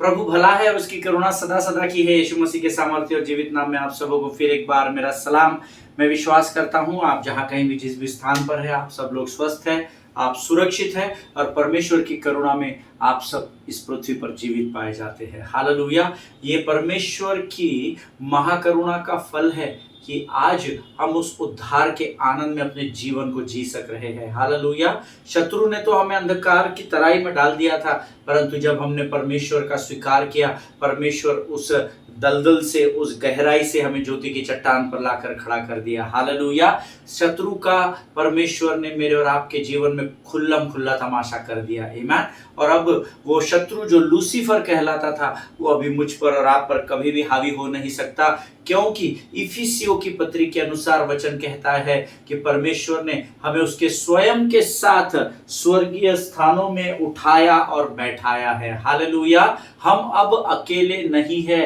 प्रभु भला है और उसकी करुणा सदा सदा की है। यीशु मसीह के सामर्थ्य और जीवित नाम में आप सबों को फिर एक बार मेरा सलाम। मैं विश्वास करता हूँ आप जहाँ कहीं भी जिस भी स्थान पर है आप सब लोग स्वस्थ हैं, आप सुरक्षित हैं और परमेश्वर की करुणा में आप सब इस पृथ्वी पर जीवित पाए जाते हैं। हालेलुया। ये परमेश्वर की महाकरुणा का फल है कि आज हम उस उद्धार के आनंद में अपने जीवन को जी सक रहे हैं। हालेलुया। शत्रु ने तो हमें अंधकार की तराई में डाल दिया था, परंतु जब हमने परमेश्वर का स्वीकार किया, परमेश्वर उस दलदल से, उस गहराई से हमें ज्योति की चट्टान पर लाकर खड़ा कर दिया। हालेलुया। शत्रु का परमेश्वर ने मेरे और आपके जीवन में खुल्लम खुल्ला तमाशा कर दिया। आमीन। और अब वो शत्रु जो लूसीफर कहलाता था वो अभी मुझ पर और आप पर कभी भी हावी हो नहीं सकता, क्योंकि इफिसियों की पत्री के अनुसार वचन कहता है कि परमेश्वर ने हमें उसके स्वयं के साथ स्वर्गीय स्थानों में उठाया और बैठाया है। हालेलुया। हम अब अकेले नहीं है,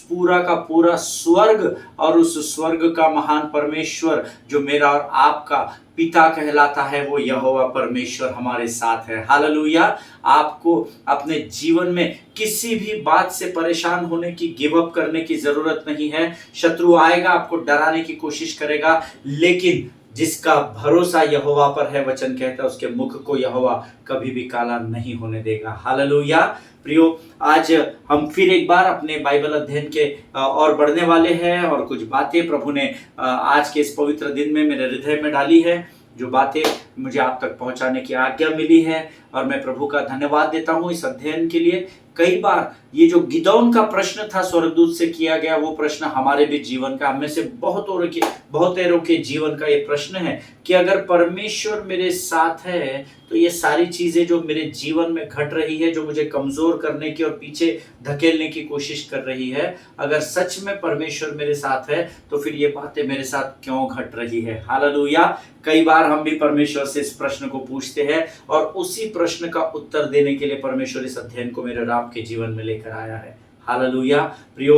पूरा का पूरा स्वर्ग और उस स्वर्ग का महान परमेश्वर जो मेरा और आपका पिता कहलाता है वो यहोवा परमेश्वर हमारे साथ है। हालेलुया। आपको अपने जीवन में किसी भी बात से परेशान होने की, गिव अप करने की जरूरत नहीं है। शत्रु आएगा, आपको डराने की कोशिश करेगा, लेकिन जिसका भरोसा यहोवा पर है, वचन कहता है उसके मुख को यहोवा कभी भी काला नहीं होने देगा। हालेलुया। प्रियो, आज हम फिर एक बार अपने बाइबल अध्ययन के और बढ़ने वाले हैं और कुछ बातें प्रभु ने आज के इस पवित्र दिन में मेरे हृदय में डाली है, जो बातें मुझे आप तक पहुंचाने की आज्ञा मिली है और मैं प्रभु का धन्यवाद देता हूं इस अध्ययन के लिए। कई बार ये जो गिदौन का प्रश्न था स्वर्गदूत से किया गया, वो प्रश्न हमारे भी जीवन का, हमें से बहुतेरों के जीवन का ये प्रश्न है कि अगर परमेश्वर मेरे साथ है तो ये सारी चीजें जो मेरे जीवन में घट रही है, जो मुझे कमजोर करने की और पीछे धकेलने की कोशिश कर रही है, अगर सच में परमेश्वर मेरे साथ है तो फिर ये बातें मेरे साथ क्यों घट रही है। हालेलुया। कई बार हम भी परमेश्वर से इस प्रश्न को पूछते हैं और उसी प्रश्न का उत्तर देने के लिए परमेश्वर इस अध्ययन को मेरे और आपके जीवन में लेकर आया है। हालेलुया। प्रियो,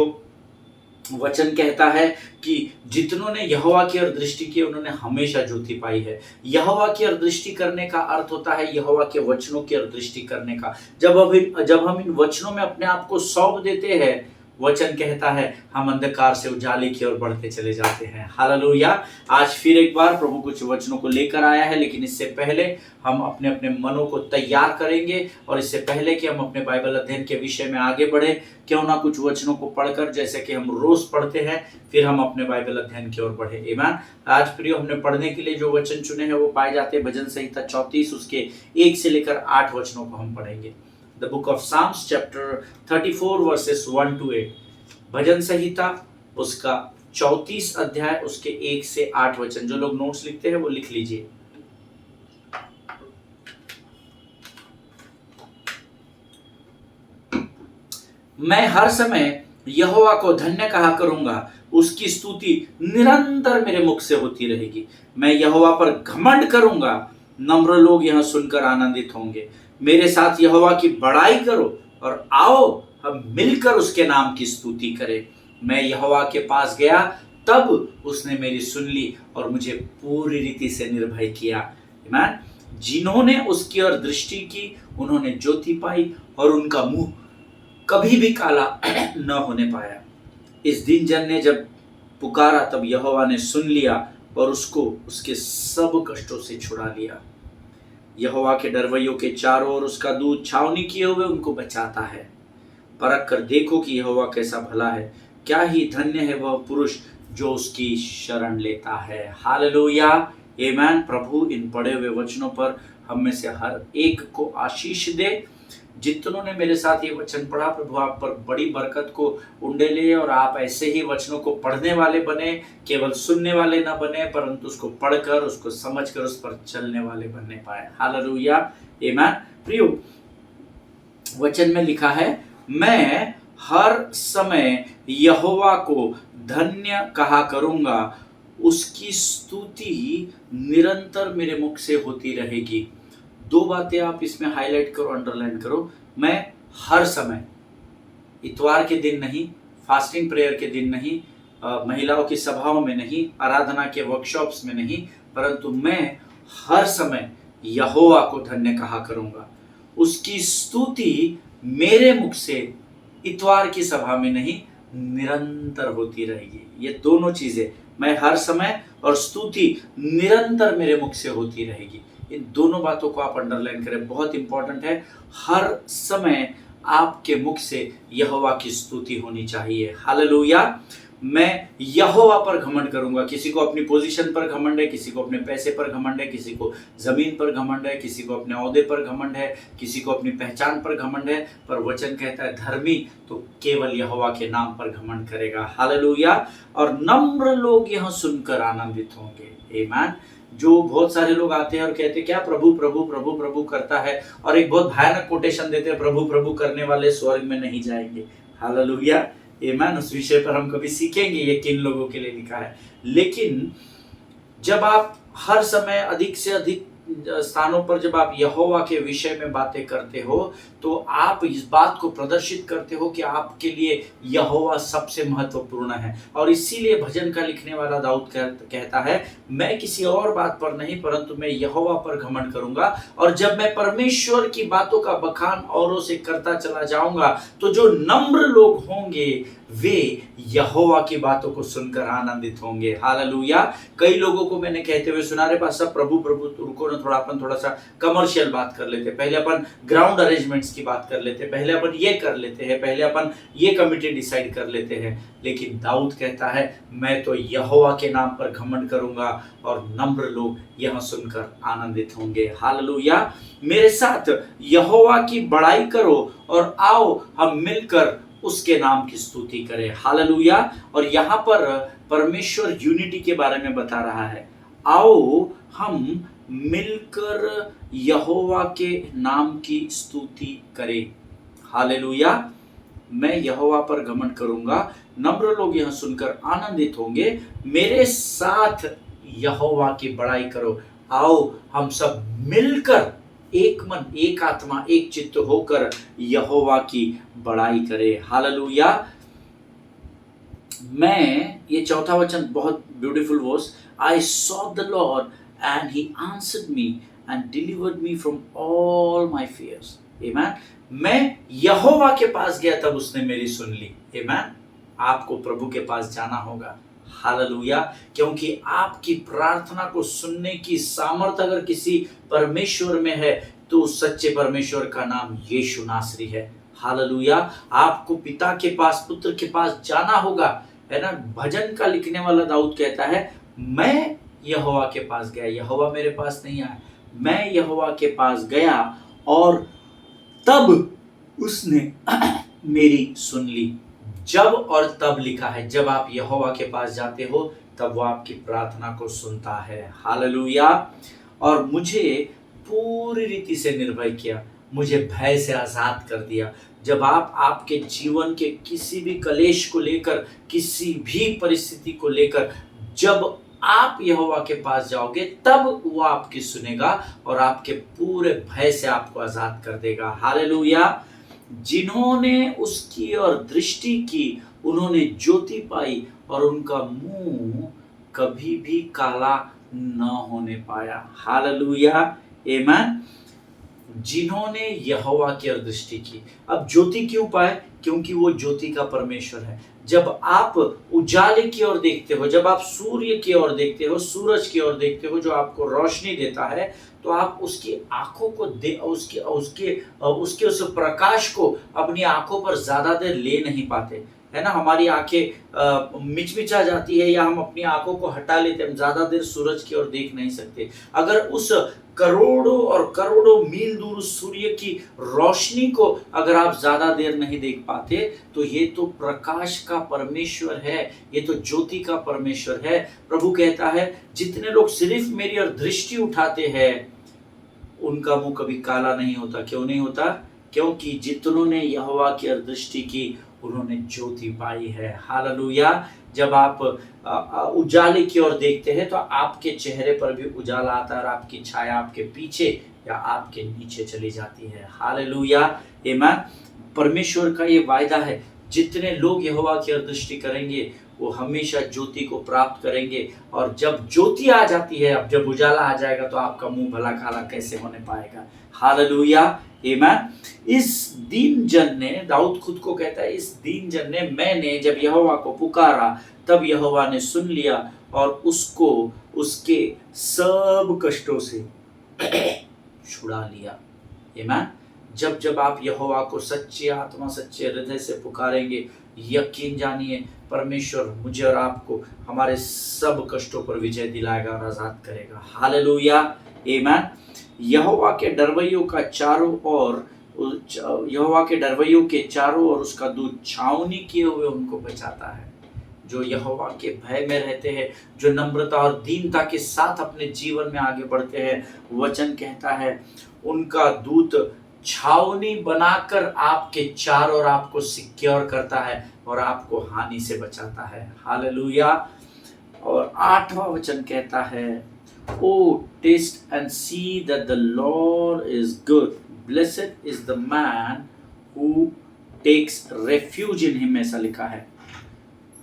वचन कहता है कि जितनों ने यहोवा की ओर दृष्टि की उन्होंने हमेशा ज्योति पाई है। यहोवा की ओर दृष्टि करने का अर्थ होता है यहोवा के वचनों की ओर दृष्टि करने का। जब हम इन वचनों में अपने आप को सौंप देते हैं, वचन कहता है हम अंधकार से उजाले की ओर बढ़ते चले जाते हैं। हालेलुया। आज फिर एक बार प्रभु कुछ वचनों को लेकर आया है, लेकिन इससे पहले हम अपने अपने मनों को तैयार करेंगे और इससे पहले कि हम अपने बाइबल अध्ययन के विषय में आगे बढ़े, क्यों ना कुछ वचनों को पढ़कर, जैसे कि हम रोज पढ़ते हैं, फिर हम अपने बाइबल अध्ययन की ओर बढ़े। आमीन। आज प्रियो, हमने पढ़ने के लिए जो वचन चुने हैं वो पाए जाते हैं भजन संहिता 34 उसके 1 से लेकर 8 वचनों को हम पढ़ेंगे। The book of Psalms chapter 34 verses 1 to 8। भजन संहिता उसका 34 अध्याय उसके 1 से 8 वचन। जो लोग नोट्स लिखते हैं वो लिख लीजिए। मैं हर समय यहोवा को धन्य कहा करूंगा, उसकी स्तुति निरंतर मेरे मुख से होती रहेगी। मैं यहोवा पर घमंड करूंगा, नम्र लोग यह सुनकर आनंदित होंगे। मेरे साथ यहोवा की बड़ाई करो और आओ हम मिलकर उसके नाम की स्तुति करें। मैं यहोवा के पास गया, तब उसने मेरी सुन ली और मुझे पूरी रीति से निर्भय किया। आमीन। जिन्होंने उसकी ओर दृष्टि की उन्होंने ज्योति पाई और उनका मुंह कभी भी काला न होने पाया। इस दिन जन ने जब पुकारा तब यहोवा ने सुन लिया और उसको उसके सब कष्टों से छुड़ा लिया। यहोवा के डरवैयों के चारों ओर उसका दूत छावनी किए हुए उनको बचाता है। परख कर देखो कि यहोवा कैसा भला है, क्या ही धन्य है वह पुरुष जो उसकी शरण लेता है। हालेलुया। आमीन। प्रभु इन पढ़े हुए वचनों पर हम में से हर एक को आशीष दे। जितनों ने मेरे साथ ये वचन पढ़ा, प्रभु आप पर बड़ी बरकत को उंडेले और आप ऐसे ही वचनों को पढ़ने वाले बने, केवल सुनने वाले ना बने, परंतु उसको पढ़कर, उसको समझकर उस पर चलने वाले बनने पाए। हालेलुया। आमीन। प्रियो, वचन में लिखा है मैं हर समय यहोवा को धन्य कहा करूंगा, उसकी स्तुति निरंतर मेरे मुख से होती रहेगी। दो बातें आप इसमें हाईलाइट करो, अंडरलाइन करो। मैं हर समय, इतवार के दिन नहीं, फास्टिंग प्रेयर के दिन नहीं, महिलाओं की सभाओं में नहीं, आराधना के वर्कशॉप्स में नहीं, परंतु मैं हर समय यहोवा को धन्य कहा करूंगा, उसकी स्तुति मेरे मुख से इतवार की सभा में नहीं, निरंतर होती रहेगी। ये दोनों चीजें, मैं हर समय और स्तुति निरंतर मेरे मुख से होती रहेगी। इन दोनों बातों को आप अंडरलाइन करें, बहुत इंपॉर्टेंट है। हर समय आपके मुख से यहोवा की स्तुति होनी चाहिए। हालेलुया। मैं यहोवा पर घमंड करूंगा। किसी को अपनी पोजीशन पर घमंड है, किसी को अपने पैसे पर घमंड है, किसी को जमीन पर घमंड है, किसी को अपने ओहदे पर घमंड है, किसी को अपनी पहचान पर घमंड है, पर वचन कहता है धर्मी तो केवल यहोवा के नाम पर घमंड करेगा। हालेलुया। और नम्र लोग यह सुनकर आनंदित होंगे। आमीन। जो बहुत सारे लोग आते हैं और कहते हैं क्या प्रभु प्रभु प्रभु प्रभु करता है, और एक बहुत भयानक कोटेशन देते हैं, प्रभु प्रभु करने वाले स्वर्ग में नहीं जाएंगे। हालेलुया। आमीन। उस विषय पर हम कभी सीखेंगे ये किन लोगों के लिए लिखा है। लेकिन जब आप हर समय अधिक से अधिक स्थानों पर जब आप यहोवा के विषय में बातें करते हो, तो आप इस बात को प्रदर्शित करते हो कि आपके लिए यहोवा सबसे महत्वपूर्ण है। और इसीलिए भजन का लिखने वाला दाऊद कहता है, मैं किसी और बात पर नहीं परंतु मैं यहोवा पर घमंड करूंगा। और जब मैं परमेश्वर की बातों का बखान औरों से करता चला जाऊंगा, तो जो नम्र लोग होंगे वे यहोवा की बातों को सुनकर आनंदित होंगे। हालेलुया। कई लोगों को मैंने कहते हुए सुना, रे पास सब प्रभु प्रभु, रुको ना, थोड़ा सा कमर्शियल बात कर लेते, पहले अपन ग्राउंड अरेंजमेंट्स की बात कर लेते, पहले अपन ये कर लेते हैं, पहले अपन ये कमिटी डिसाइड कर लेते हैं। लेकिन दाऊद कहता है, मैं तो यहोवा के नाम पर घमंड करूंगा और नम्र लोग यह सुनकर आनंदित होंगे। हालेलुया। मेरे साथ यहोवा की बड़ाई करो और आओ हम मिलकर उसके नाम की स्तुति करें। हालेलुया। और यहाँ पर परमेश्वर यूनिटी के बारे में बता रहा है। आओ हम मिलकर यहोवा के नाम की स्तुति करें। हालेलुया। मैं यहोवा पर घमंड करूंगा, नम्र लोग यह सुनकर आनंदित होंगे। मेरे साथ यहोवा की बड़ाई करो, आओ हम सब मिलकर एक मन एक आत्मा एक चित्त होकर यहोवा की बड़ाई करें। हालेलुया। मैं, ये चौथा वचन बहुत beautiful verse, I saw the Lord and he answered me and delivered me from all my fears. आमीन। मैं यहोवा के पास गया तब उसने मेरी सुन ली। आमीन। आपको प्रभु के पास जाना होगा। हालेलुया। क्योंकि आपकी प्रार्थना को सुनने की सामर्थ अगर किसी परमेश्वर में है तो सच्चे परमेश्वर का नाम यीशु नासरी है। हालेलुया। आपको पिता के पास, पुत्र के पास जाना होगा, है ना। भजन का लिखने वाला दाऊद कहता है, मैं यहोवा के पास गया, यहोवा मेरे पास नहीं आया, मैं यहोवा के पास गया और तब उसने मेरी सुन ली। जब और तब लिखा है, जब आप यहोवा के पास जाते हो तब वो आपकी प्रार्थना को सुनता है। हालेलुया। और मुझे पूरी रीति से निर्भय किया, मुझे भय से आजाद कर दिया। जब आप आपके जीवन के किसी भी कलेश को लेकर, किसी भी परिस्थिति को लेकर जब आप यहोवा के पास जाओगे, तब वो आपकी सुनेगा और आपके पूरे भय से आपको आजाद कर देगा। हालेलुया। जिन्होंने उसकी ओर दृष्टि की उन्होंने ज्योति पाई और उनका मुंह कभी भी काला न होने पाया। हालेलुया। आमीन। जिन्होंने यहोवा की ओर दृष्टि की। अब ज्योति क्यों पाए? क्योंकि वो ज्योति का परमेश्वर है। जब आप उजाले की ओर देखते हो, जब आप सूर्य की ओर देखते हो, सूरज की ओर देखते हो जो आपको रोशनी देता है, तो आप उसकी आंखों को उसके उस प्रकाश को अपनी आंखों पर ज्यादा देर ले नहीं पाते, है ना। हमारी आंखें मिचमिचा जाती है या हम अपनी आंखों को हटा लेते हैं, हम ज्यादा देर सूरज की ओर देख नहीं सकते। अगर उस करोड़ों और करोड़ों मील दूर सूर्य की रोशनी को अगर आप ज्यादा देर नहीं देख पाते, तो ये तो प्रकाश का परमेश्वर है, ये तो ज्योति का परमेश्वर है। प्रभु कहता है, जितने लोग सिर्फ मेरी ओर दृष्टि उठाते हैं उनका मुंह कभी काला नहीं होता। क्यों नहीं होता? क्योंकि जितनों ने यहोवा की ओर दृष्टि की उन्होंने ज्योति पाई है। हालेलुया। जब आप उजाले की ओर देखते हैं तो आपके चेहरे पर भी उजाला आता है और आपकी छाया आपके पीछे या आपके नीचे चली जाती है। हालेलुया। आमीन। परमेश्वर का ये वायदा है, जितने लोग यहोवा की ओर दृष्टि करेंगे वो हमेशा ज्योति को प्राप्त करेंगे। और जब ज्योति आ जाती है, अब जब उजाला आ जाएगा तो आपका मुंह भला काला कैसे होने पाएगा। हालेलुया, आमीन। इस दीन जन ने, दाऊद खुद को कहता है, इस दीन जन ने, मैंने जब यहोवा को पुकारा तब यहोवा ने सुन लिया और उसको उसके सब कष्टों से छुड़ा लिया। आमीन। जब जब आप यहोवा को सच्ची आत्मा सच्चे हृदय से पुकारेंगे, यकीन जानिए परमेश्वर मुझे और आपको हमारे सब कष्टों पर विजय दिलाएगा और आजाद करेगा। हालेलुया, आमीन। यहोवा के डरवैयों का चारों ओर, यहोवा के डरवैयों के चारों ओर उसका दूत छावनी किए हुए उनको बचाता है। जो यहोवा के भय में रहते हैं, जो नम्रता और दीनता के साथ अपने जीवन में आगे बढ़ते हैं, वचन कहता है उनका दूत छावनी बनाकर आपके चारों ओर आपको सिक्योर करता है और आपको हानि से बचाता है। हालेलुया। और 8वां वचन कहता है, O taste and see that the Lord is good, blessed is the man who takes refuge in him, ऐसा लिखा है।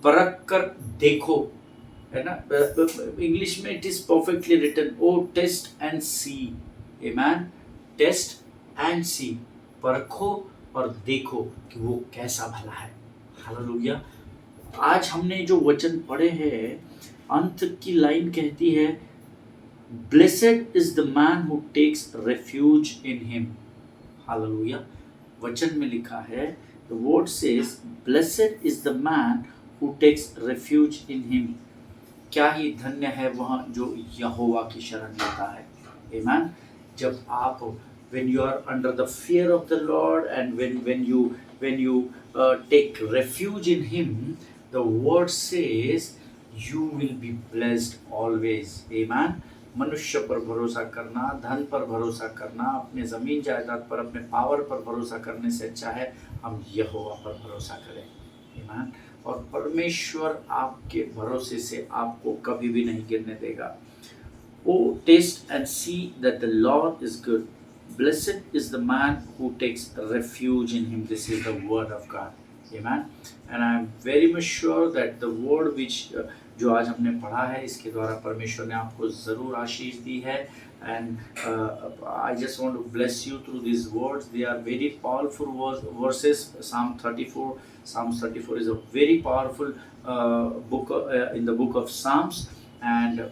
परख कर देखो, है ना, इंग्लिश में it is perfectly written, O taste and see, amen. Taste and सी, परखो और देखो कि वो कैसा भला है। हालेलुया। आज हमने जो वचन पढ़े हैं, अंत की लाइन कहती है, blessed is the man who takes refuge in him. हालेलुया। वचन में लिखा है, the word says blessed is the man who takes refuge in him. क्या ही धन्य है वह जो यहोवा की शरण लेता है। आमीन। जब आप when you are under the fear of the Lord and when you take refuge in him, the word says you will be blessed always. Amen. मनुष्य पर भरोसा करना, धन पर भरोसा करना, अपने जमीन जायदाद पर, अपने पावर पर भरोसा करने से अच्छा है हम यहोवा पर भरोसा करें। आमीन। और परमेश्वर आपके भरोसे से आपको कभी भी नहीं गिरने देगा। Oh, taste and see that the Lord is good. Blessed is the man who takes refuge in him. This is the word of God. Amen. And I am very much sure that the word which जो आज हमने पढ़ा है, इसके द्वारा परमेश्वर ने आपको ज़रूर आशीष दी है। And I just want to bless you through these words. They are very powerful verses. Psalm 34 is a very powerful book in the book of Psalms, and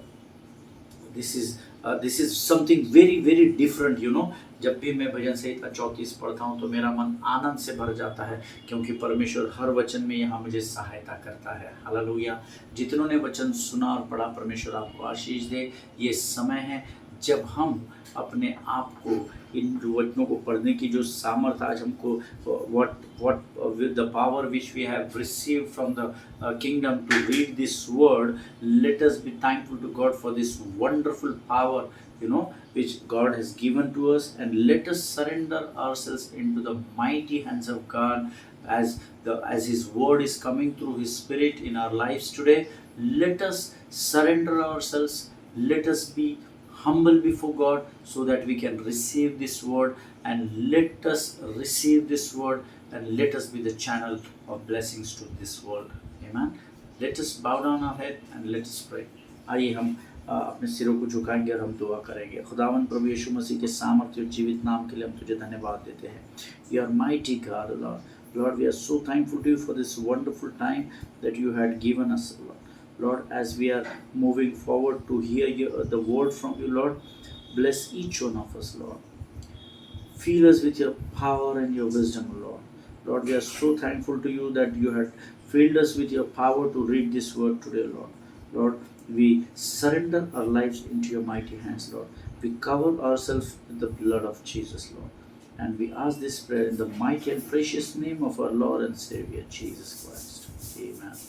this is something very very different, you know. जब भी मैं भजन संहिता 34 पढ़ता हूँ तो मेरा मन आनंद से भर जाता है, क्योंकि परमेश्वर हर वचन में यहाँ मुझे सहायता करता है। हालेलुया। जितनों ने वचन सुना और पढ़ा, परमेश्वर आपको आशीष दे। ये समय है जब हम अपने आप को इन वचनों को पढ़ने की जो सामर्थ्य आज हमको, what with the power which we have received from the kingdom to read this word, let us be thankful to God for this wonderful power, you know, which God has given to us, and let us surrender ourselves into the mighty hands of God as his word is coming through his spirit in our lives today. Let us surrender ourselves, let us be humble before God so that we can receive this word, and let us receive this word and let us be the channel of blessings to this world. Amen. Let us bow down our head and let us pray. आइए हम अपने सिरों को झुकाएंगे और हम दुआ करेंगे। खुदावन प्रभु यीशु मसीह के सामर्थ्य और जीवित नाम के लिए हम तुझे धन्यवाद देते हैं। You are mighty God, Lord. Lord, we are so thankful to you for this wonderful time that you had given us, Lord. Lord, as we are moving forward to hear the word from you, Lord, bless each one of us, Lord. Fill us with your power and your wisdom, Lord. Lord, we are so thankful to you that you had filled us with your power to read this word today, Lord. Lord, we surrender our lives into your mighty hands, Lord. We cover ourselves with the blood of Jesus, Lord. And we ask this prayer in the mighty and precious name of our Lord and Savior, Jesus Christ. Amen.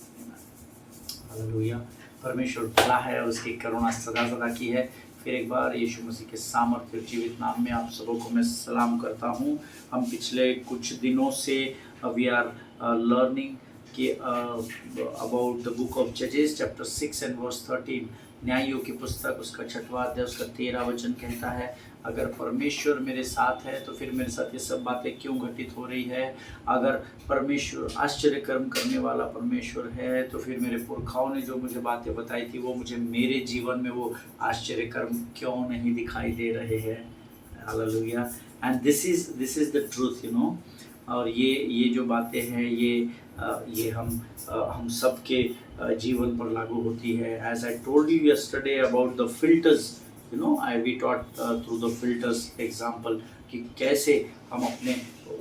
Hallelujah. परमेश्वर भला है और उसकी करुणा सदा सदा की है। फिर एक बार यीशु मसीह के सामर्थ्य और जीवित नाम में आप सबों को मैं सलाम करता हूँ। हम पिछले कुछ दिनों से वी आर लर्निंग कि अबाउट द बुक ऑफ जजेस चैप्टर 6 and verse 13। न्यायियों की पुस्तक उसका 6वां अध्याय उसका 13 वचन कहता है, अगर परमेश्वर मेरे साथ है तो फिर मेरे साथ ये सब बातें क्यों घटित हो रही है। अगर परमेश्वर आश्चर्य कर्म करने वाला परमेश्वर है तो फिर मेरे पुरखाओं ने जो मुझे बातें बताई थी वो मुझे मेरे जीवन में वो आश्चर्य कर्म क्यों नहीं दिखाई दे रहे हैं। Hallelujah. And this is the truth, you know. और ये जो बातें हैं ये हम सबके जीवन पर लागू होती है। As I told you yesterday about the filters, you know, I we taught through the filters example कि कैसे हम अपने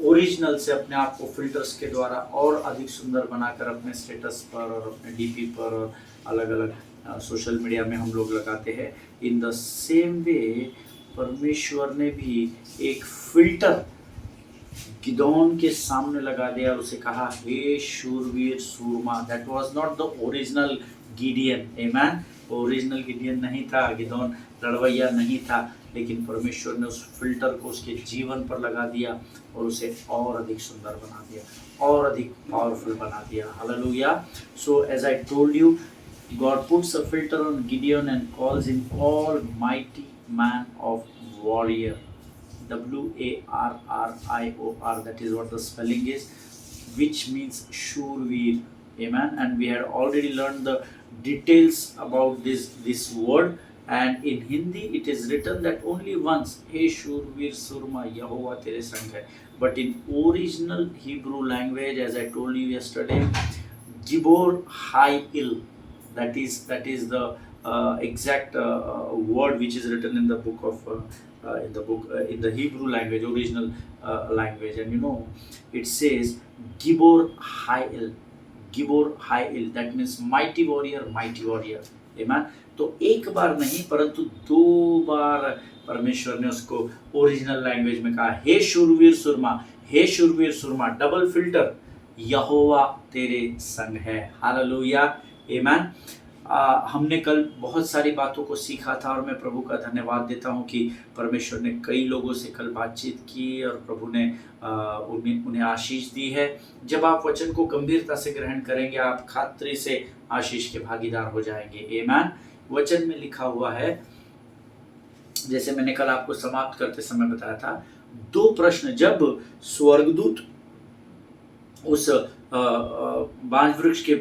ओरिजिनल से अपने आप को फिल्टर्स के द्वारा और अधिक सुंदर बनाकर अपने स्टेटस पर और अपने डीपी पर और अलग अलग सोशल मीडिया में हम लोग लगाते हैं। इन द सेम वे परमेश्वर ने भी एक फिल्टर गिदोन के सामने लगा दिया और उसे कहा, हे शूरवीर सूरमा। That was not the original Gideon, amen. Original Gideon नहीं था, गिदोन लड़वैया नहीं था, लेकिन परमेश्वर ने उस फिल्टर को उसके जीवन पर लगा दिया और उसे और अधिक सुंदर बना दिया, और अधिक पावरफुल बना दिया। हालेलुया। So as I told you, God puts a filter on Gideon and calls him Almighty Man of Warrior. Warrior, that is what the spelling is, which means Shurveer. Amen. And we had already learned the details about this word, and in Hindi it is written that only once, Hey Shurveer Surma, Yehovah tere संग है. But in original Hebrew language, as I told you yesterday, Gibor Hayil, that is the exact word which is written in the book of in the Hebrew language, original language. And you know, it says Gibor Hayil. Gibor Hayil, that means mighty warrior, mighty warrior. Amen. तो एक बार नहीं परंतु 2 बार परमेश्वर ने उसको original language में कहा, हे शूरवीर सुरमा, हे शूरवीर सुरमा, डबल फिल्टर, यहोवा तेरे संग है। हालेलुया। आमीन। हमने कल बहुत सारी बातों को सीखा था और मैं प्रभु का धन्यवाद देता हूं कि परमेश्वर ने कई लोगों से कल बातचीत की और प्रभु ने उन्हें आशीष दी है। जब आप वचन को गंभीरता से ग्रहण करेंगे, आप खातिर से आशीष के भागीदार हो जाएंगे। आमीन। वचन में लिखा हुआ है, जैसे मैंने कल आपको समाप्त करते समय बताया था, 2 प्रश्न जब स्वर्गदूत उस बांज वृक्ष के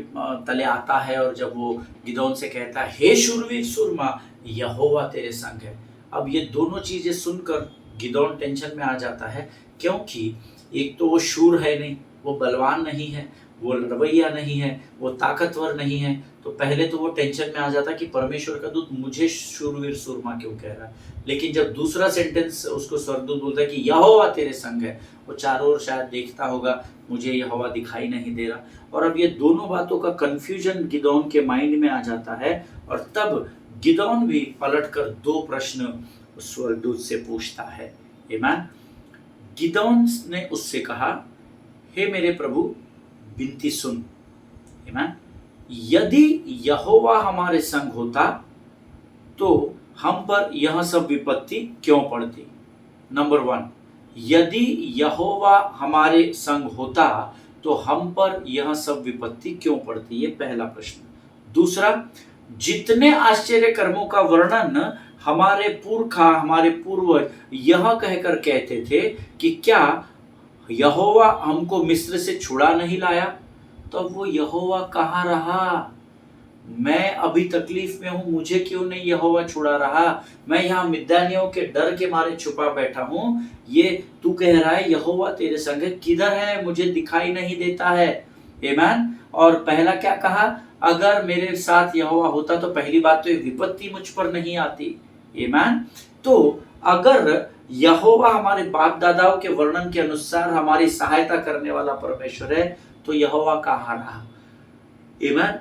तले आता है और जब वो गिदोन से कहता है, हे शूरवीर सूरमा, यहोवा तेरे संग है। अब ये दोनों चीजें सुनकर गिदोन टेंशन में आ जाता है, क्योंकि एक तो वो शूर है नहीं, वो बलवान नहीं है, वो लड़वैया नहीं है, वो ताकतवर नहीं है। तो पहले तो वो टेंशन में आ जाता कि परमेश्वर का दूत मुझे शूरवीर सूरमा क्यों कह रहा है। लेकिन जब दूसरा सेंटेंस उसको स्वर्गदूत बोलता है कि यहोवा तेरे संग है, वो चारों ओर शायद देखता होगा, मुझे यहोवा दिखाई नहीं दे रहा। और अब ये दोनों बातों का कंफ्यूजन गिदोन के माइंड में आ जाता है और तब गिदोन भी पलटकर 2 प्रश्न स्वर्गदूत से पूछता है। आमीन। गिदोन ने उससे कहा, हे मेरे प्रभु, विनती सुन। आमीन। यदि यहोवा हमारे संग होता तो हम पर यह सब विपत्ति क्यों पड़ती। नंबर 1, यदि यहोवा हमारे संग होता तो हम पर यह सब विपत्ति क्यों पड़ती, ये पहला प्रश्न। दूसरा, जितने आश्चर्य कर्मों का वर्णन हमारे पुरखा, हमारे पूर्वज यह कहकर कहते थे कि क्या यहोवा हमको मिस्र से छुड़ा नहीं लाया, तो वो यहोवा कहाँ रहा। मैं अभी तकलीफ में हूं, मुझे क्यों नहीं यहोवा छुड़ा रहा। मैं यहाँ मिद्यानियों के डर के मारे छुपा बैठा हूं, ये तू कह रहा है यहोवा तेरे संग है, किधर है, मुझे दिखाई नहीं देता है। आमीन। और पहला क्या कहा, अगर मेरे साथ यहोवा होता तो पहली बात तो ये विपत्ति मुझ पर नहीं आती। आमीन। तो अगर यहोवा हमारे बाप दादाओं के वर्णन के अनुसार हमारी सहायता करने वाला परमेश्वर है तो यहोवा कहाँ रहा। आमीन।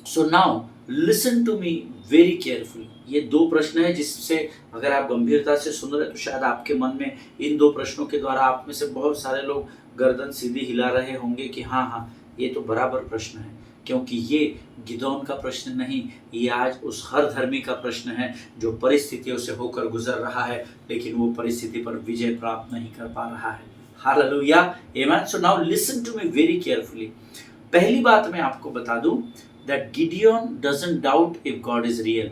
So now listen to me very carefully. ये 2 प्रश्न है जिससे अगर आप गंभीरता से सुन रहे तो शायद आपके मन में इन 2 प्रश्नों के द्वारा आप में से बहुत सारे लोग गर्दन सीधी हिला रहे होंगे कि हाँ ये तो बराबर प्रश्न है, क्योंकि ये गिदोन का प्रश्न नहीं, ये आज उस हर धर्मी का प्रश्न है जो परिस्थितियों से होकर गुजर रहा है लेकिन वो परिस्थिति पर विजय प्राप्त नहीं कर पा रहा है। हालेलुया। आमीन। So now listen to me very carefully. पहली बात मैं आपको बता दूं that Gideon doesn't doubt if God is real.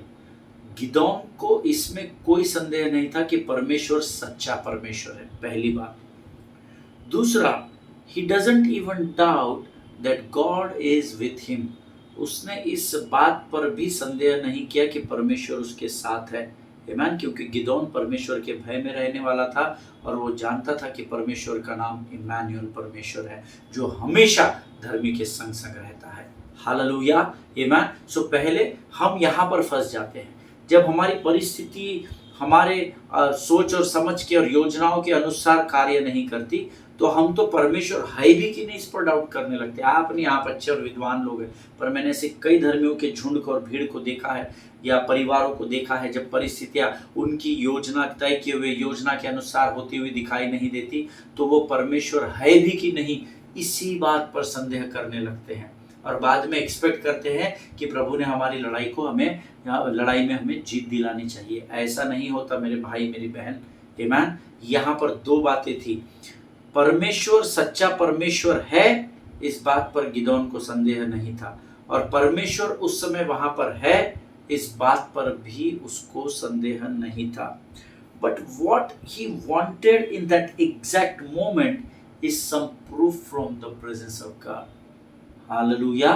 Gideon को इसमें कोई संदेह नहीं था कि परमेश्वर सच्चा परमेश्वर है, पहली बात। दूसरा, he doesn't even doubt that God is with him। उसने इस बात पर भी संदेह नहीं किया कि परमेश्वर उसके साथ है। आमीन। क्योंकि गिदोन परमेश्वर के भय में रहने वाला था और वो जानता था कि परमेश्वर का नाम इम्मानुएल परमेश्वर है, जो हमेशा धर्मी के संग संग रहता है। हालेलुया, आमीन। सो पहले हम यहाँ पर फंस जाते हैं, जब हमारी परिस्थिति हमारे सोच और समझ के और योजनाओं के अनुसार कार्य नहीं करती, तो हम तो परमेश्वर है भी कि नहीं इस पर डाउट करने लगते। आप नहीं, आप अच्छे और विद्वान लोग हैं, पर मैंने ऐसे कई धर्मियों के झुंड को और भीड़ को देखा है या परिवारों को देखा है, जब परिस्थितियां उनकी योजना तय किए हुए योजना के अनुसार होती हुई दिखाई नहीं देती, तो वो परमेश्वर है भी कि नहीं इसी बात पर संदेह करने लगते हैं और बाद में एक्सपेक्ट करते हैं कि प्रभु ने हमारी लड़ाई में हमें जीत दिलानी चाहिए। ऐसा नहीं होता मेरे भाई मेरी बहन। आमीन। यहाँ पर दो बातें थी, परमेश्वर सच्चा परमेश्वर है, इस बात पर गिदोन को संदेह नहीं था, और परमेश्वर उस समय वहां पर है, इस बात पर भी उसको संदेह नहीं था। But what he wanted in that exact moment is some proof from the presence of God. हालेलुया।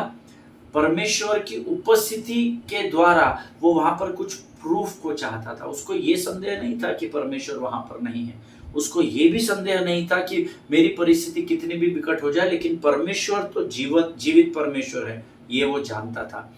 परमेश्वर की उपस्थिति के द्वारा वो वहां पर कुछ प्रूफ को चाहता था। उसको ये संदेह नहीं था कि परमेश्वर वहां पर नहीं है, उसको ये भी संदेह नहीं था कि मेरी परिस्थिति कितनी भी विकट हो जाए, लेकिन परमेश्वर तो जीवित परमेश्वर है, ये वो जानता था।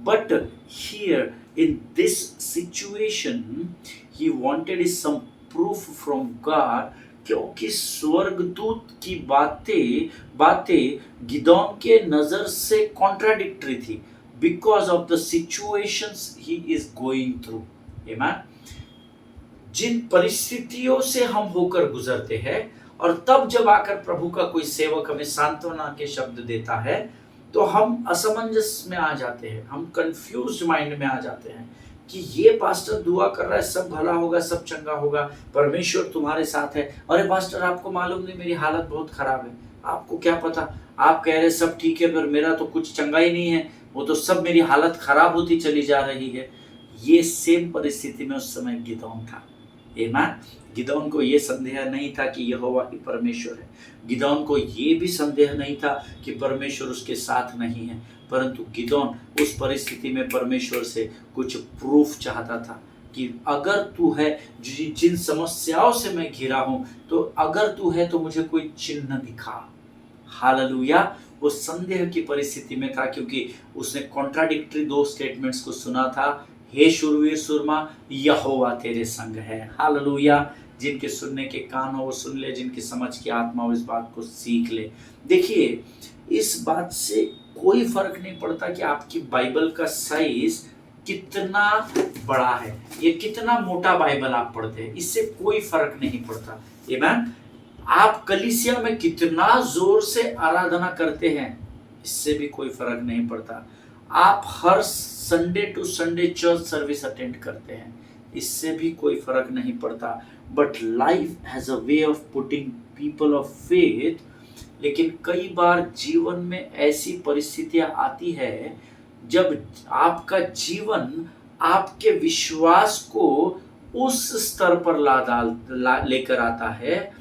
But here in this situation he wanted is some proof from God, क्योंकि स्वर्गदूत की बातें गिदोन के नजर से कॉन्ट्राडिक्टरी थी, because of the situations he is going through. आमीन। जिन परिस्थितियों से हम होकर गुजरते हैं और तब जब आकर प्रभु का कोई सेवक हमें सांत्वना के शब्द देता है, तो हम असमंजस में आ जाते हैं, हम कंफ्यूज्ड माइंड में आ जाते हैं कि ये पास्टर दुआ कर रहा है सब भला होगा, सब चंगा होगा, परमेश्वर तुम्हारे साथ है। अरे पास्टर आपको मालूम नहीं मेरी हालत बहुत खराब है। आपको क्या पता, आप कह रहे सब ठीक है पर मेरा तो कुछ चंगा ही नहीं है, वो तो सब मेरी हालत खराब होती चली जा रही है। ये सेम परिस्थिति में उस समय गिदोन था। आमीन। गिदोन को ये संदेह नहीं था कि यहोवा ही परमेश्वर है। गिदोन को ये भी संदेह नहीं था कि परमेश्वर उसके साथ नहीं है, परंतु गिदोन उस परिस्थिति में परमेश्वर से कुछ प्रूफ चाहता था कि अगर तू है, जिन समस्याओं से मैं घिरा हूं, तो अगर तू है तो मुझे कोई चिन्ह दिखा। हालेलुया। वो संदेह की परिस्थिति में था, क्योंकि उसने कॉन्ट्राडिक्टरी दो स्टेटमेंट्स को सुना था। हे शूरवीर सुरमा, यहोवा तेरे संग है। हालेलुया। जिनके सुनने के कान हो वो सुन ले, जिनकी समझ की आत्मा हो इस बात को सीख ले। देखिए, इस बात से कोई फर्क नहीं पड़ता कि आपकी बाइबल का साइज कितना बड़ा है, ये कितना मोटा बाइबल आप पढ़ते हैं, इससे कोई फर्क नहीं पड़ता। आमीन। आप कलीसिया में कितना जोर से आराधना करते हैं, इससे भी कोई फर्क नहीं पड़ता। आप हर Sunday to Sunday church service attend करते हैं, इससे भी कोई फर्क नहीं पड़ता। But life has a way of putting people off faith, लेकिन कई बार जीवन में ऐसी परिस्थितियां आती है जब आपका जीवन आपके विश्वास को उस स्तर पर लेकर आता है,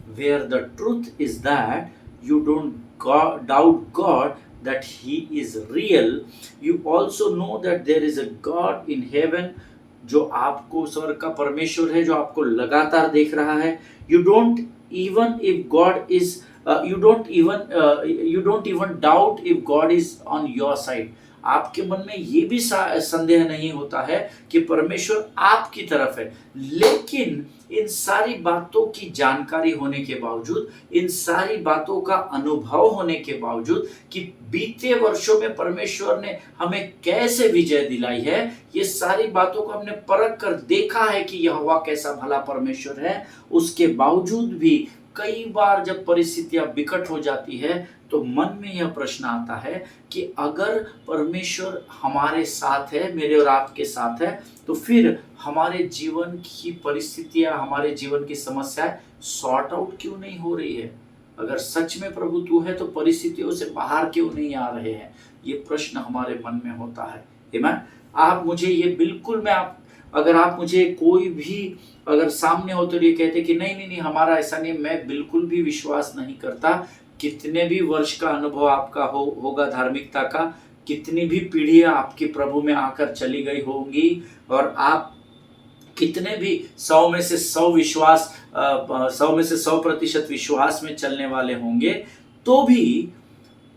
where the truth is that you don't doubt God that he is real, you also know that there is a God in heaven, जो आपको स्वर्ग का परमेश्वर है, जो आपको लगातार देख रहा है। you don't even doubt if God is on your side। आपके मन में ये भी संदेह नहीं होता है कि परमेश्वर आपकी तरफ है। लेकिन इन सारी बातों की जानकारी होने के बावजूद, इन सारी बातों का अनुभव होने के बावजूद कि बीते वर्षों में परमेश्वर ने हमें कैसे विजय दिलाई है, ये सारी बातों को हमने परख कर देखा है कि यहोवा कैसा भला परमेश्वर है, उसके बावजूद भी कई बार जब परिस्थितियां विकट हो जाती है तो मन में यह प्रश्न आता है कि अगर परमेश्वर हमारे साथ है, मेरे और आपके साथ है, तो फिर हमारे जीवन की परिस्थितियां, हमारे जीवन की समस्याएं सॉर्ट आउट क्यों नहीं हो रही है? अगर सच में प्रभु तू है तो परिस्थितियों से बाहर क्यों नहीं आ रहे हैं? ये प्रश्न हमारे मन में होता है। आमीन। आप मुझे ये बिल्कुल, मैं अगर आप मुझे कोई भी अगर सामने हो तो ये कहते कि नहीं नहीं नहीं हमारा ऐसा नहीं, मैं बिल्कुल भी विश्वास नहीं करता। कितने भी वर्ष का अनुभव आपका होगा धार्मिकता का, कितनी भी पीढ़ियां आपकी प्रभु में आकर चली गई होंगी, और आप कितने भी 100 में से 100 विश्वास 100 में से 100% विश्वास में चलने वाले होंगे, तो भी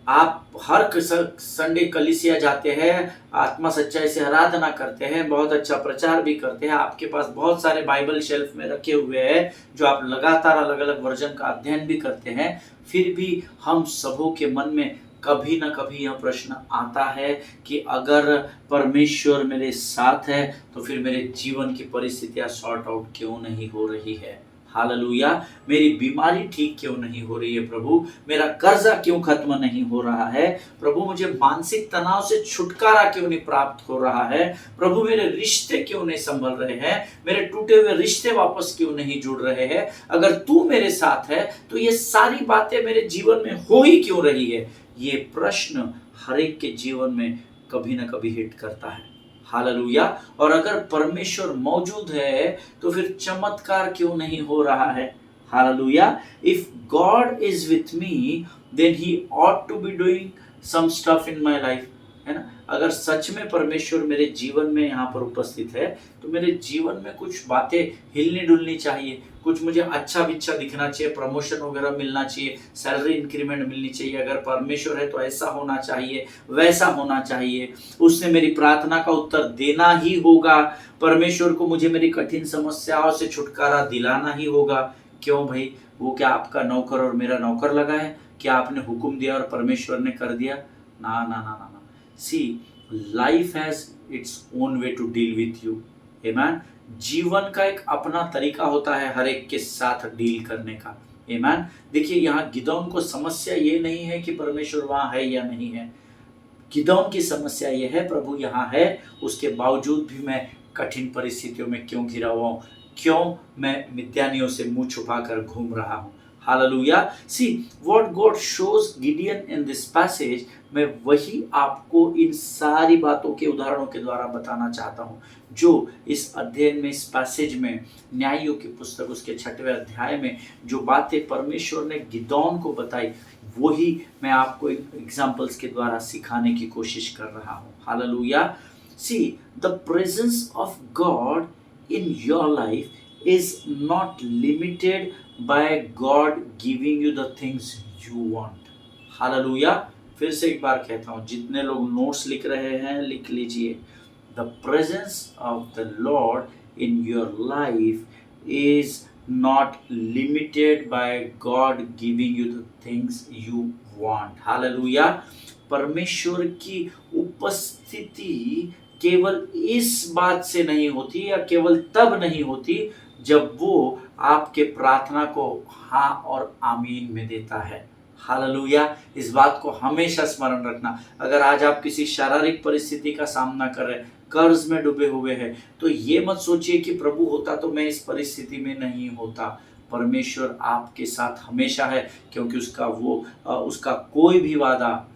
आप हर संडे कलीसिया जाते हैं, आत्मा सच्चाई से आराधना करते हैं, बहुत अच्छा प्रचार भी करते हैं, आपके पास बहुत सारे बाइबल शेल्फ में रखे हुए हैं जो आप लगातार अलग अलग वर्जन का अध्ययन भी करते हैं, फिर भी हम सबों के मन में कभी ना कभी यह प्रश्न आता है कि अगर परमेश्वर मेरे साथ है तो फिर मेरे जीवन की परिस्थितियां सॉर्ट आउट क्यों नहीं हो रही है। हालेलुया। मेरी बीमारी ठीक क्यों नहीं हो रही है प्रभु, मेरा कर्जा क्यों खत्म नहीं हो रहा है प्रभु, मुझे मानसिक तनाव से छुटकारा क्यों नहीं प्राप्त हो रहा है प्रभु, मेरे रिश्ते क्यों नहीं संभल रहे हैं, मेरे टूटे हुए रिश्ते वापस क्यों नहीं जुड़ रहे हैं। अगर तू मेरे साथ है तो ये सारी बातें मेरे जीवन में हो ही क्यों रही है। ये प्रश्न हर एक के जीवन में कभी ना कभी हिट करता है। हालेलुया। और अगर परमेश्वर मौजूद है तो फिर चमत्कार क्यों नहीं हो रहा है। हालेलुया। If God is with me then he ought to be doing some stuff in my life, है ना। अगर सच में परमेश्वर मेरे जीवन में यहाँ पर उपस्थित है तो मेरे जीवन में कुछ बातें हिलनी डुलनी चाहिए, कुछ मुझे अच्छा बिच्छा दिखना चाहिए, प्रमोशन वगैरह मिलना चाहिए, सैलरी इंक्रीमेंट मिलनी चाहिए। अगर परमेश्वर है तो ऐसा होना चाहिए, वैसा होना चाहिए, उसने मेरी प्रार्थना का उत्तर देना ही होगा, परमेश्वर को मुझे मेरी कठिन समस्याओं से छुटकारा दिलाना ही होगा। क्यों भाई, वो क्या आपका नौकर और मेरा नौकर लगा है? क्या आपने हुक्म दिया और परमेश्वर ने कर दिया? ना ना ना ना ना। See, life has its own way to deal with you. Amen. जीवन का एक अपना तरीका होता है हर एक के साथ डील करने का। आमीन। देखिए, यहाँ गिदोन को समस्या ये नहीं है कि परमेश्वर वहाँ है या नहीं है, गिदोन की समस्या ये है प्रभु यहाँ है, उसके बावजूद भी मैं कठिन परिस्थितियों में क्यों घिरा हुआ हूँ, क्यों मैं मिद्यानियों से मुंह छुपा कर घूम रहा हूँ। हालेलुया। See what God shows Gideon in this passage, मैं वही आपको इन सारी बातों के उदाहरणों के द्वारा बताना चाहता हूँ जो इस अध्ययन में, इस पैसेज में, न्यायों की पुस्तक उसके 6वें अध्याय में जो बातें परमेश्वर ने गिदोन को बताई, वही मैं आपको एग्जाम्पल्स के द्वारा सिखाने की कोशिश कर रहा हूँ। हालेलुया। See, the presence of God in your life is not limited by God giving you the things you want. Hallelujah. फिर से एक बार कहता हूँ, जितने लोग नोट्स लिख रहे हैं लिख लीजिए। The presence of the Lord in your life is not limited by God giving you the things you want. Hallelujah. परमेश्वर की उपस्थिति केवल इस बात से नहीं होती या केवल तब नहीं होती जब वो आपके प्रार्थना को हाँ और आमीन में देता है। हालेलुया। इस बात को हमेशा स्मरण रखना। अगर आज आप किसी शारीरिक परिस्थिति का सामना कर रहे हैं, कर्ज में डूबे हुए हैं, तो ये मत सोचिए कि प्रभु होता तो मैं इस परिस्थिति में नहीं होता। परमेश्वर आपके साथ हमेशा है, क्योंकि उसका कोई भी वादा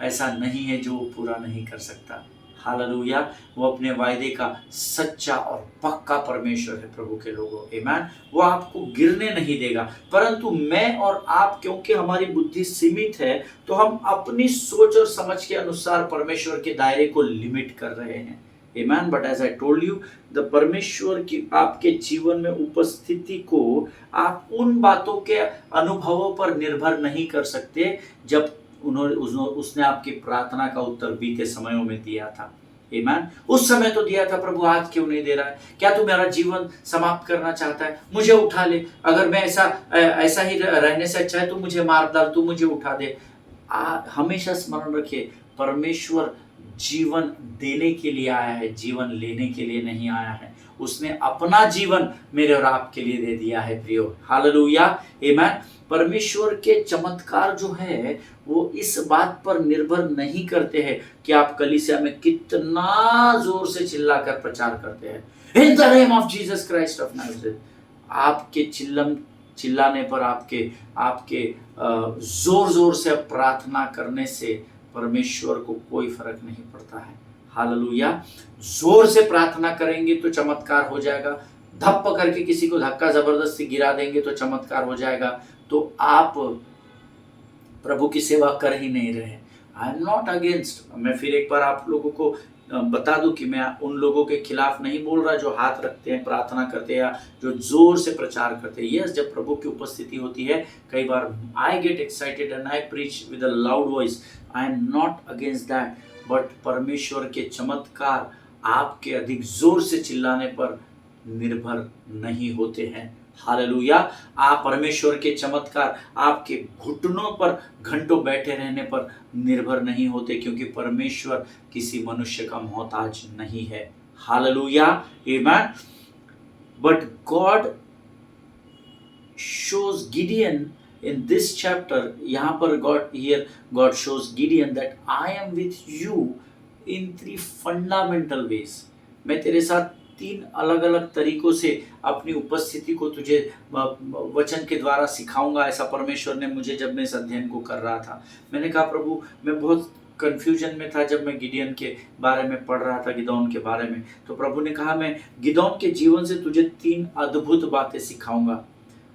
ऐसा नहीं है जो वो पूरा नहीं कर सकता। हालेलुया। वो अपने वायदे का सच्चा और पक्का परमेश्वर है प्रभु के लोगों। आमीन। वो आपको गिरने नहीं देगा, परंतु मैं और आप, क्योंकि हमारी बुद्धि सीमित है, तो हम अपनी सोच और समझ के अनुसार परमेश्वर के दायरे को लिमिट कर रहे हैं। आमीन। But as I told you, the परमेश्वर की आपके जीवन में उपस्थिति को आप उन बातों के अनुभवों पर निर्भर नहीं कर सकते जब उसने आपकी प्रार्थना का उत्तर बीते समयों में दिया था। आमीन। उस समय तो दिया था, प्रभु आज क्यों नहीं दे रहा है? क्या तू मेरा जीवन समाप्त करना चाहता है? मुझे उठा ले, अगर मैं ऐसा ही रहने से अच्छा है तो मुझे मार डाल, तू मुझे उठा दे। हमेशा स्मरण रखिए, परमेश्वर जीवन देने के लिए आया है, जीवन लेने के लिए नहीं आया है। उसने अपना जीवन मेरे और आपके लिए दे दिया है प्रियो। हालेलुया। आमीन। परमेश्वर के चमत्कार जो है वो इस बात पर निर्भर नहीं करते हैं कि आप कलीसिया में कितना जोर से चिल्लाकर प्रचार करते हैं, in the name of Jesus Christ of Nazareth. आपके चिल्लाने पर, आपके जोर जोर से प्रार्थना करने से परमेश्वर को कोई फर्क नहीं पड़ता है। हालेलुया। जोर से प्रार्थना करेंगे तो चमत्कार हो जाएगा। धप्प करके किसी को धक्का जबरदस्ती गिरा देंगे तो चमत्कार हो जाएगा। तो आप प्रभु की सेवा कर ही नहीं रहे। आई एम नॉट अगेंस्ट, मैं फिर एक बार आप लोगों को बता दूं कि मैं उन लोगों के खिलाफ नहीं बोल रहा जो हाथ रखते हैं, प्रार्थना करते हैं या जो जोर से प्रचार करते हैं। यस, जब प्रभु की उपस्थिति होती है, कई बार I get excited and I preach with a loud voice, I am not against that. But परमेश्वर के चमत्कार आपके अधिक जोर से चिल्लाने पर निर्भर नहीं होते हैं। हालेलुया। आप परमेश्वर के चमत्कार आपके घुटनों पर घंटों बैठे रहने पर निर्भर नहीं होते, क्योंकि परमेश्वर किसी मनुष्य का मोहताज नहीं है। Hallelujah, amen. But God shows Gideon in this chapter, यहाँ पर God shows Gideon that I am with you in 3 fundamental ways। मैं तेरे साथ 3 अलग अलग तरीकों से अपनी उपस्थिति को तुझे वचन के द्वारा सिखाऊंगा। ऐसा परमेश्वर ने मुझे, जब मैं इस अध्ययन को कर रहा था, मैंने कहा प्रभु, मैं बहुत कंफ्यूजन में था जब मैं गिडियन के बारे में पढ़ रहा था, गिदोन के बारे में। तो प्रभु ने कहा मैं गिदोन के जीवन से तुझे 3 अद्भुत बातें सिखाऊंगा।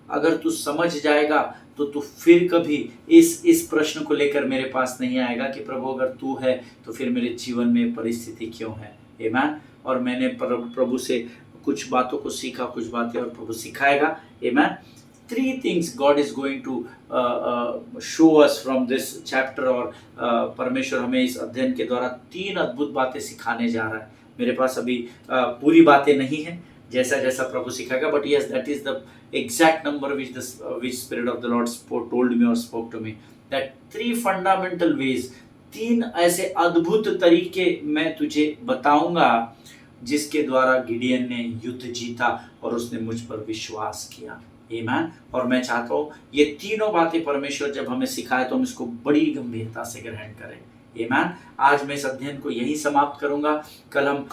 अगर तू समझ जाएगा तो तू फिर कभी इस प्रश्न को लेकर मेरे पास नहीं आएगा कि प्रभु अगर तू है तो फिर मेरे जीवन में परिस्थिति क्यों है। आमेन। और मैंने प्रभु से कुछ बातों को सीखा, कुछ बातें और प्रभु सिखाएगा। आमेन। 3 things God is going to show us from this chapter। और परमेश्वर हमें इस अध्ययन के द्वारा 3 अद्भुत बातें सिखाने जा रहा है। मेरे पास अभी पूरी बातें नहीं है, जैसा जैसा प्रभु सिखाएगा, but yes, that is the exact number which Spirit of the Lord told me or spoke to me, that 3 fundamental ways, 3 ऐसे अद्भुत तरीके मैं तुझे बताऊंगा जिसके द्वारा गिडियन ने युद्ध जीता और उसने मुझ पर विश्वास किया। आमीन। और मैं चाहता हूँ ये तीनों बातें परमेश्वर जब हमें सिखाए तो हम इसको बड़ी गंभीरता से ग्रहण करें। आमीन। आज मैं इस अध्ययन को यही समाप्त करूंगा। कल हम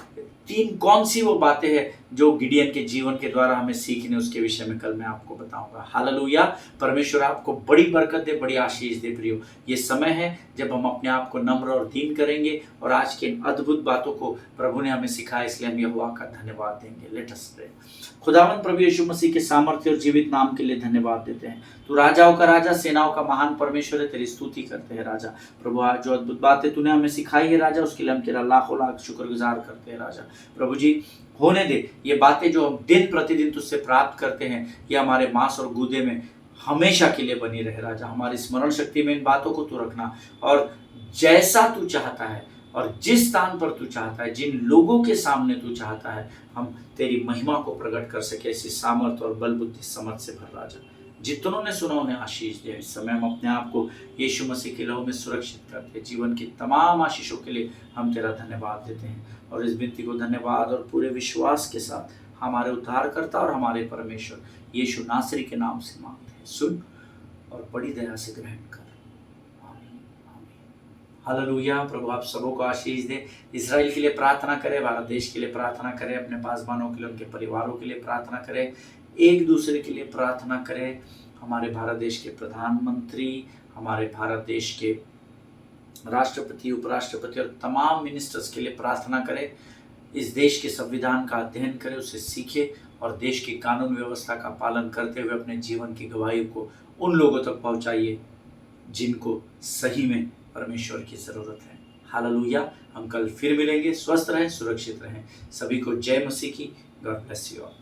3 कौन सी वो बातें हैं जो गिडियन के जीवन के द्वारा हमें सीखने, उसके विषय में कल मैं आपको बताऊंगा। हालेलुया। परमेश्वर आपको बड़ी बरकत दे, बड़ी आशीष दे। प्रियो, ये समय है जब हम अपने आप को नम्र और दीन करेंगे और आज के अद्भुत बातों को प्रभु ने हमें सिखाया, इसलिए हम यहोवा का धन्यवाद देंगे। Let us pray. खुदावंद प्रभु यीशु मसीह के सामर्थ्य और जीवित नाम के लिए धन्यवाद देते हैं। तू राजाओं का राजा, सेनाओं का महान परमेश्वर है, तेरी स्तुति करते हैं राजा। प्रभु, आज जो अद्भुत बातें तूने हमें सिखाई है राजा, उसके लिए हम तेरा लाखों लाख शुक्रगुजार करते हैं राजा। प्रभु जी, होने दे ये बातें जो हम दिन प्रतिदिन तुझसे प्राप्त करते हैं, ये हमारे मांस और गूदे में हमेशा के लिए बनी रहे राजा। हमारी स्मरण शक्ति में इन बातों को तू रखना, और जैसा तू चाहता है और जिस स्थान पर तू चाहता है, जिन लोगों के सामने तू चाहता है, हम तेरी महिमा को प्रकट कर सके, ऐसी सामर्थ और बल बुद्धि समझ से भर राजा। जितनों ने सुना उन्हें आशीष दे। इस समय हम अपने आप को यीशु मसीह के लहू में सुरक्षित करते, जीवन की तमाम आशीषों के लिए हम तेरा धन्यवाद देते हैं। और इस विनती को धन्यवाद और पूरे विश्वास के साथ हमारे उद्धारकर्ता और हमारे परमेश्वर यीशु नासरी के नाम से मांगते हैं। सुन और बड़ी दया से ग्रहण कर। आमीन, आमीन। हालेलुया। प्रभु आप सबों को आशीष दे। इजराइल के लिए प्रार्थना करें, भारत देश के लिए प्रार्थना करें, अपने पासवानों के लिए, उनके परिवारों के लिए प्रार्थना करें, एक दूसरे के लिए प्रार्थना करें। हमारे भारत देश के प्रधानमंत्री, हमारे भारत देश के राष्ट्रपति, उपराष्ट्रपति और तमाम मिनिस्टर्स के लिए प्रार्थना करें। इस देश के संविधान का अध्ययन करें, उसे सीखें और देश की कानून व्यवस्था का पालन करते हुए अपने जीवन की गवाही को उन लोगों तक पहुंचाइए जिनको सही में परमेश्वर की ज़रूरत है। हालेलुया। हम कल फिर मिलेंगे। स्वस्थ रहें, सुरक्षित रहें। सभी को जय मसीह की। God bless you all.